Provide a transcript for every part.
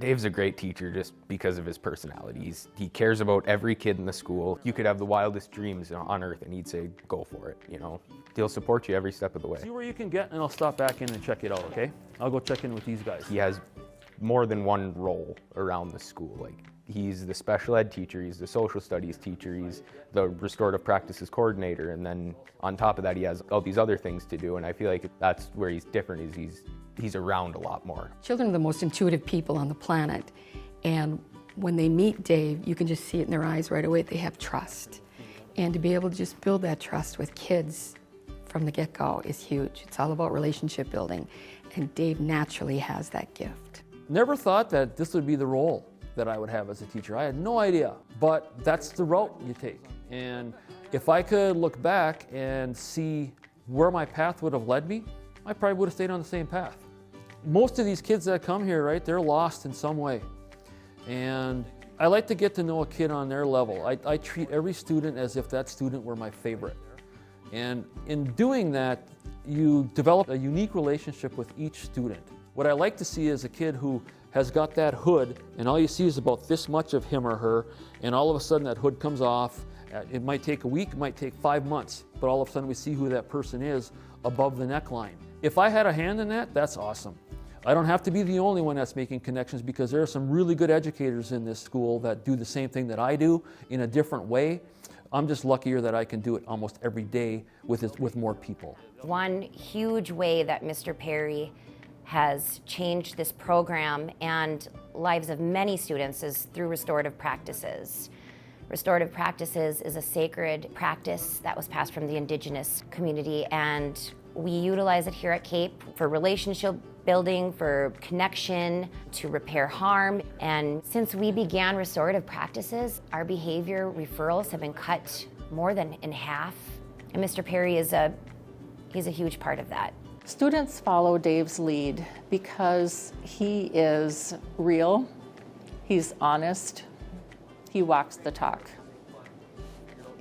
Dave's a great teacher just because of his personality. He cares about every kid in the school. You could have the wildest dreams on earth and he'd say, go for it, you know. He'll support you every step of the way. See where you can get and I'll stop back in and check it out, okay? I'll go check in with these guys. He has more than one role around the school. Like, he's the special ed teacher, he's the social studies teacher, he's the restorative practices coordinator, and then on top of that he has all these other things to do, and I feel like that's where he's different, is he's around a lot more. Children are the most intuitive people on the planet, and when they meet Dave, you can just see it in their eyes right away. They have trust, and to be able to just build that trust with kids from the get-go is huge. It's all about relationship building, and Dave naturally has that gift. Never thought that this would be the role that I would have as a teacher. I had no idea, but that's the route you take. And if I could look back and see where my path would have led me, I probably would have stayed on the same path. Most of these kids that come here, right, they're lost in some way. And I like to get to know a kid on their level. I treat every student as if that student were my favorite. And in doing that, you develop a unique relationship with each student. What I like to see is a kid who has got that hood, and all you see is about this much of him or her, and all of a sudden that hood comes off. It might take a week, it might take 5 months, but all of a sudden we see who that person is above the neckline. If I had a hand in that, that's awesome. I don't have to be the only one that's making connections, because there are some really good educators in this school that do the same thing that I do in a different way. I'm just luckier that I can do it almost every day with more people. One huge way that Mr. Perry has changed this program and lives of many students is through restorative practices. Restorative practices is a sacred practice that was passed from the Indigenous community, and we utilize it here at CAPE for relationship building, for connection, to repair harm. And since we began restorative practices, our behavior referrals have been cut more than in half. And Mr. Perry he's a huge part of that. Students follow Dave's lead because he is real, he's honest, he walks the talk,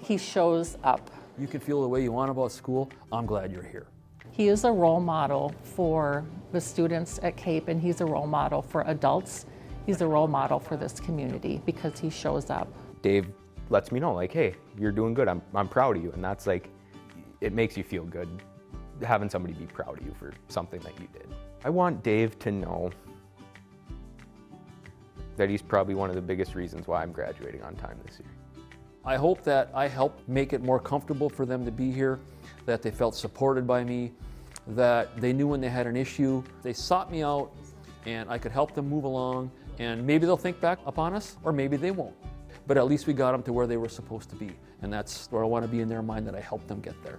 he shows up. You can feel the way you want about school. I'm glad you're here. He is a role model for the students at CAPE, and he's a role model for adults. He's a role model for this community because he shows up. Dave lets me know, like, hey, you're doing good, I'm proud of you, and that's like, it makes you feel good having somebody be proud of you for something that you did. I want Dave to know that he's probably one of the biggest reasons why I'm graduating on time this year. I hope that I helped make it more comfortable for them to be here, that they felt supported by me, that they knew when they had an issue, they sought me out, and I could help them move along, and maybe they'll think back upon us, or maybe they won't. But at least we got them to where they were supposed to be, and that's where I want to be in their mind, that I helped them get there.